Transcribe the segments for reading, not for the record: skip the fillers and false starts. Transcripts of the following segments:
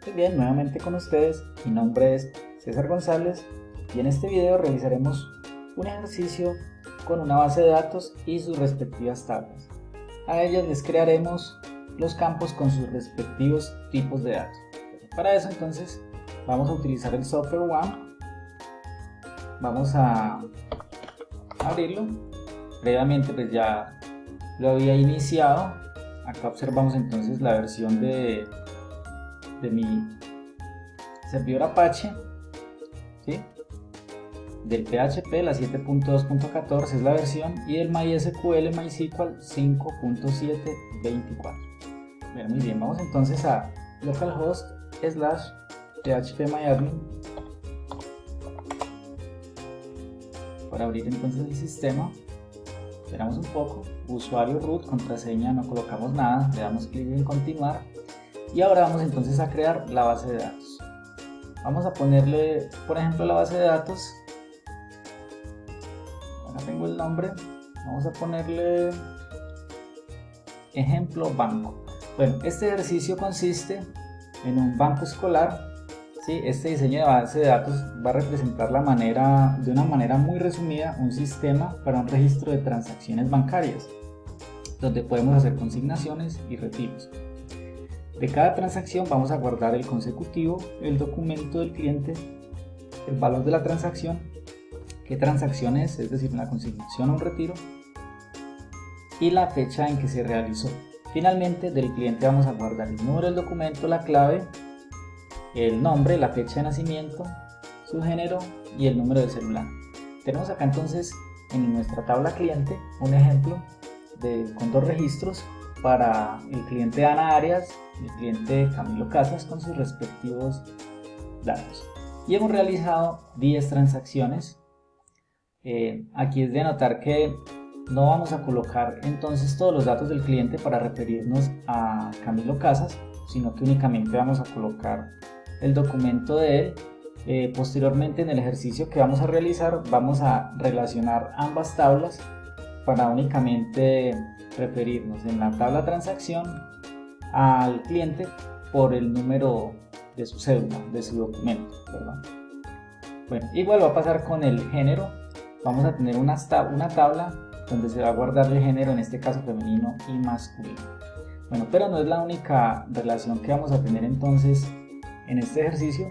Muy bien, nuevamente con ustedes, mi nombre es César González y en este video realizaremos un ejercicio con una base de datos y sus respectivas tablas. A ellas les crearemos los campos con sus respectivos tipos de datos. Para eso entonces vamos a utilizar el software One. Vamos a abrirlo. Previamente pues ya lo había iniciado. Acá observamos entonces la versión de mi servidor Apache, ¿sí? Del PHP, la 7.2.14 es la versión, y del MySQL 5.724. Bueno, muy bien, vamos entonces a localhost/phpMyAdmin para abrir entonces el sistema. Esperamos un poco, usuario root, contraseña, no colocamos nada, le damos clic en continuar y ahora vamos entonces a crear la base de datos. Vamos a ponerle, por ejemplo, la base de datos, acá tengo el nombre, vamos a ponerle ejemplo banco. Bueno, este ejercicio consiste en un banco escolar, ¿sí? Este diseño de base de datos va a representar de una manera muy resumida un sistema para un registro de transacciones bancarias, donde podemos hacer consignaciones y retiros. De cada transacción vamos a guardar el consecutivo, el documento del cliente, el valor de la transacción, qué transacción es decir, una consignación o un retiro, y la fecha en que se realizó. Finalmente, del cliente vamos a guardar el número del documento, la clave, el nombre, la fecha de nacimiento, su género y el número de celular. Tenemos acá entonces en nuestra tabla cliente un ejemplo con dos registros para el cliente Ana Arias y el cliente Camilo Casas con sus respectivos datos. Y hemos realizado 10 transacciones. Aquí es de notar que no vamos a colocar entonces todos los datos del cliente para referirnos a Camilo Casas, sino que únicamente vamos a colocar el documento de él. Posteriormente, en el ejercicio que vamos a realizar, vamos a relacionar ambas tablas para únicamente referirnos en la tabla transacción al cliente por el número de su cédula, de su documento, perdón. Bueno, igual va a pasar con el género. Vamos a tener una tabla donde se va a guardar el género, en este caso femenino y masculino. Bueno, pero no es la única relación que vamos a tener entonces en este ejercicio.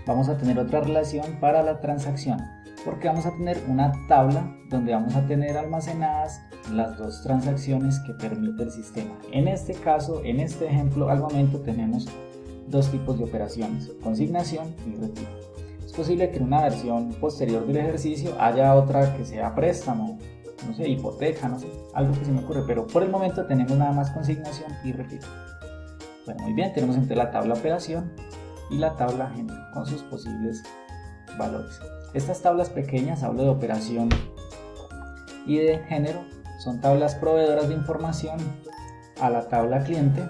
Vamos a tener otra relación para la transacción, porque vamos a tener una tabla donde vamos a tener almacenadas las dos transacciones que permite el sistema. En este caso, en este ejemplo, al momento tenemos dos tipos de operaciones: consignación y retiro. Es posible que en una versión posterior del ejercicio haya otra que sea préstamo, no sé, hipoteca, no sé, algo que se me ocurre, pero por el momento tenemos nada más consignación y retiro. Bueno, muy bien, tenemos entre la tabla operación y la tabla género con sus posibles valores. Estas tablas pequeñas, hablo de operación y de género, son tablas proveedoras de información a la tabla cliente,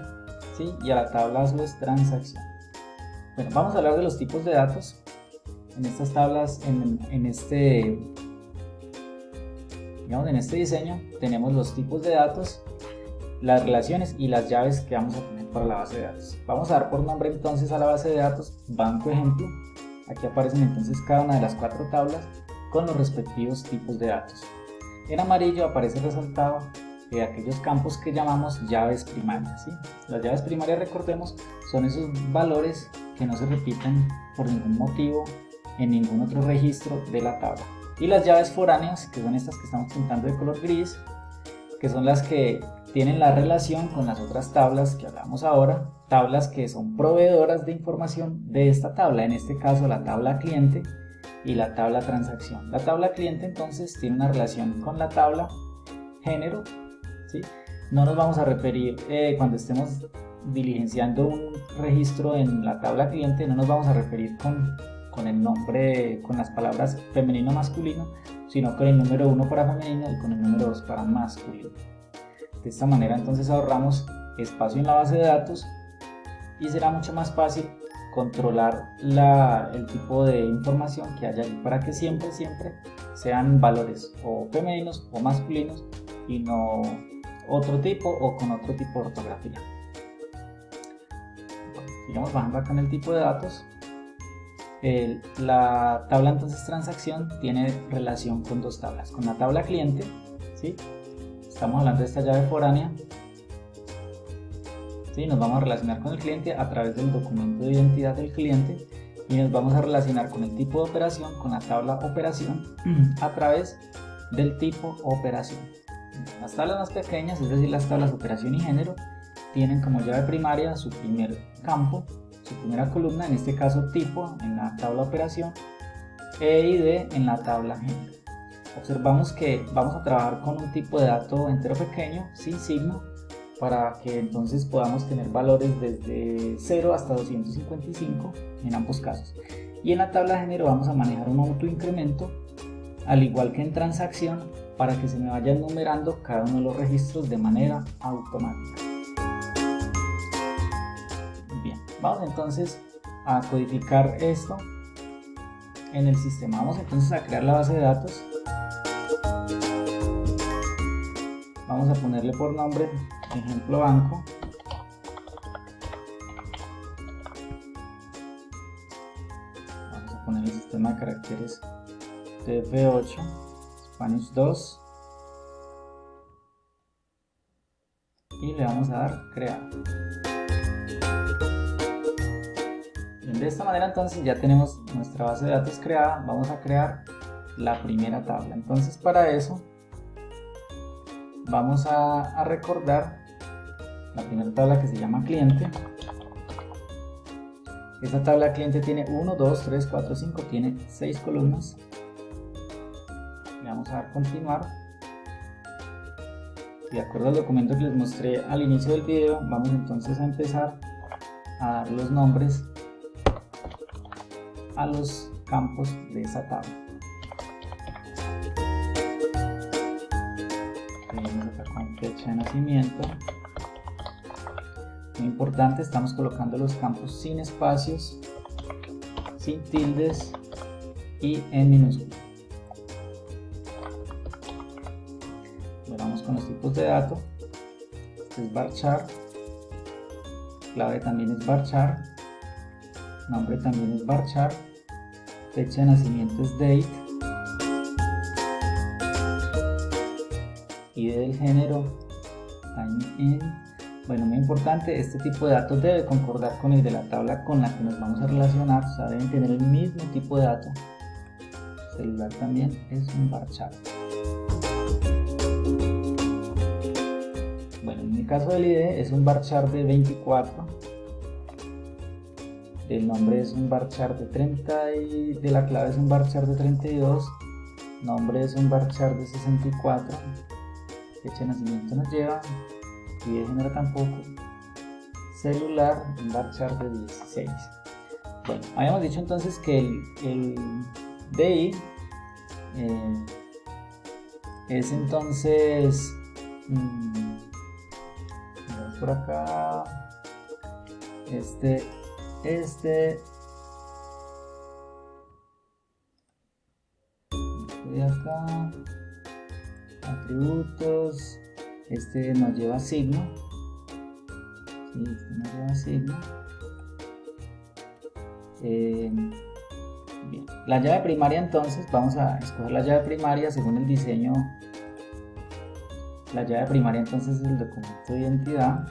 ¿sí? Y a la tabla transacción. Bueno, vamos a hablar de los tipos de datos. En estas tablas, en este diseño, tenemos los tipos de datos, las relaciones y las llaves que vamos a tener para la base de datos. Vamos a dar por nombre entonces a la base de datos banco ejemplo. Aquí aparecen entonces cada una de las 4 tablas con los respectivos tipos de datos. En amarillo aparece resaltado aquellos campos que llamamos llaves primarias, ¿sí? Las llaves primarias, recordemos, son esos valores que no se repiten por ningún motivo en ningún otro registro de la tabla. Y las llaves foráneas, que son estas que estamos pintando de color gris, que son las que tienen la relación con las otras tablas que hablamos ahora, tablas que son proveedoras de información de esta tabla, en este caso la tabla cliente y la tabla transacción. La tabla cliente entonces tiene una relación con la tabla género, ¿sí? No nos vamos a referir cuando estemos diligenciando un registro en la tabla cliente, no nos vamos a referir con el nombre, con las palabras femenino masculino, sino con el número 1 para femenino y con el número 2 para masculino. De esta manera entonces ahorramos espacio en la base de datos y será mucho más fácil controlar el tipo de información que haya allí para que siempre sean valores o femeninos o masculinos y no otro tipo o con otro tipo de ortografía. Sigamos bajando acá en el tipo de datos. La tabla entonces transacción tiene relación con dos tablas, con la tabla cliente, ¿sí? Estamos hablando de esta llave foránea, ¿sí? Nos vamos a relacionar con el cliente a través del documento de identidad del cliente y nos vamos a relacionar con el tipo de operación, con la tabla operación, a través del tipo operación. Las tablas más pequeñas, es decir, las tablas operación y género, tienen como llave primaria su primer campo, su primera columna, en este caso tipo en la tabla operación e ID en la tabla género. Observamos que vamos a trabajar con un tipo de dato entero pequeño sin signo para que entonces podamos tener valores desde 0 hasta 255 en ambos casos. Y en la tabla género vamos a manejar un autoincremento, al igual que en transacción, para que se me vayan numerando cada uno de los registros de manera automática. Bien, vamos entonces a codificar esto en el sistema. Vamos entonces a crear la base de datos. Vamos a ponerle por nombre ejemplo banco. Vamos a poner el sistema de caracteres TF8 Spanish 2 y le vamos a dar crear. De esta manera entonces ya tenemos nuestra base de datos creada. Vamos a crear la primera tabla. Entonces para eso vamos a recordar la primera tabla que se llama cliente. Esta tabla cliente tiene 1, 2, 3, 4, 5, tiene 6 columnas. Le vamos a dar continuar. De acuerdo al documento que les mostré al inicio del video, vamos entonces a empezar a dar los nombres a los campos de esa tabla. Seguimos acá con fecha de nacimiento. Muy importante, estamos colocando los campos sin espacios, sin tildes y en minúscula. Vamos con los tipos de datos. Este es varchar, clave también es varchar, nombre también es varchar, fecha de nacimiento es date, ID del género time in. Bueno, muy importante, este tipo de datos debe concordar con el de la tabla con la que nos vamos a relacionar, o sea, deben tener el mismo tipo de dato. Celular también es un varchar. Bueno, en el caso del ID es un varchar de 24, el nombre es un varchar de 30 y de la clave es un varchar de 32, nombre es un varchar de 64, fecha de nacimiento nos lleva, y de género tampoco, celular un varchar de 16. Bueno, habíamos dicho entonces que el DI es entonces por acá este de acá, atributos, este nos lleva signo, sí, este nos lleva signo. Bien. La llave primaria, entonces vamos a escoger la llave primaria según el diseño. La llave primaria entonces es el documento de identidad.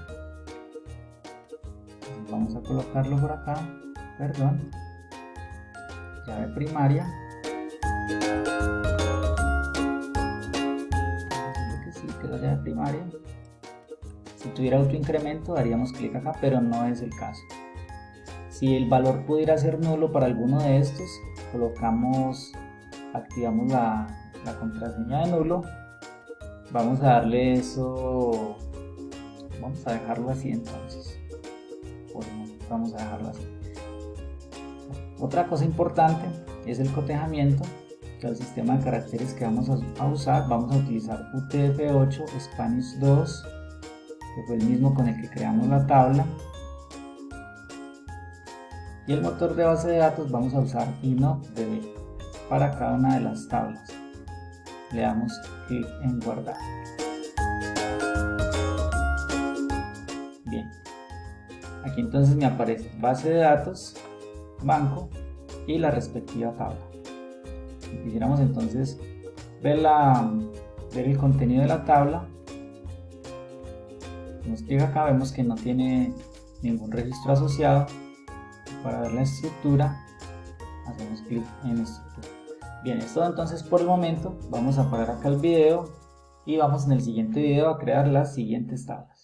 Entonces vamos a colocarlo por acá, perdón, llave primaria. Que es la llave primaria. Si tuviera autoincremento daríamos clic acá, pero no es el caso. Si el valor pudiera ser nulo para alguno de estos, activamos la contraseña de nulo. Vamos a darle eso, vamos a dejarlo así entonces. Vamos a dejarlo así. Otra cosa importante es el cotejamiento. El sistema de caracteres que vamos a usar, vamos a utilizar UTF-8 Spanish 2, que fue el mismo con el que creamos la tabla, y el motor de base de datos vamos a usar InnoDB para cada una de las tablas. Le damos clic en guardar. Bien, aquí aquí entonces me aparece base de datos, banco y la respectiva tabla. Si quisiéramos entonces ver el contenido de la tabla, damos clic acá, vemos que no tiene ningún registro asociado. Para ver la estructura, hacemos clic en estructura. Bien, es todo entonces por el momento. Vamos a parar acá el video y vamos en el siguiente video a crear las siguientes tablas.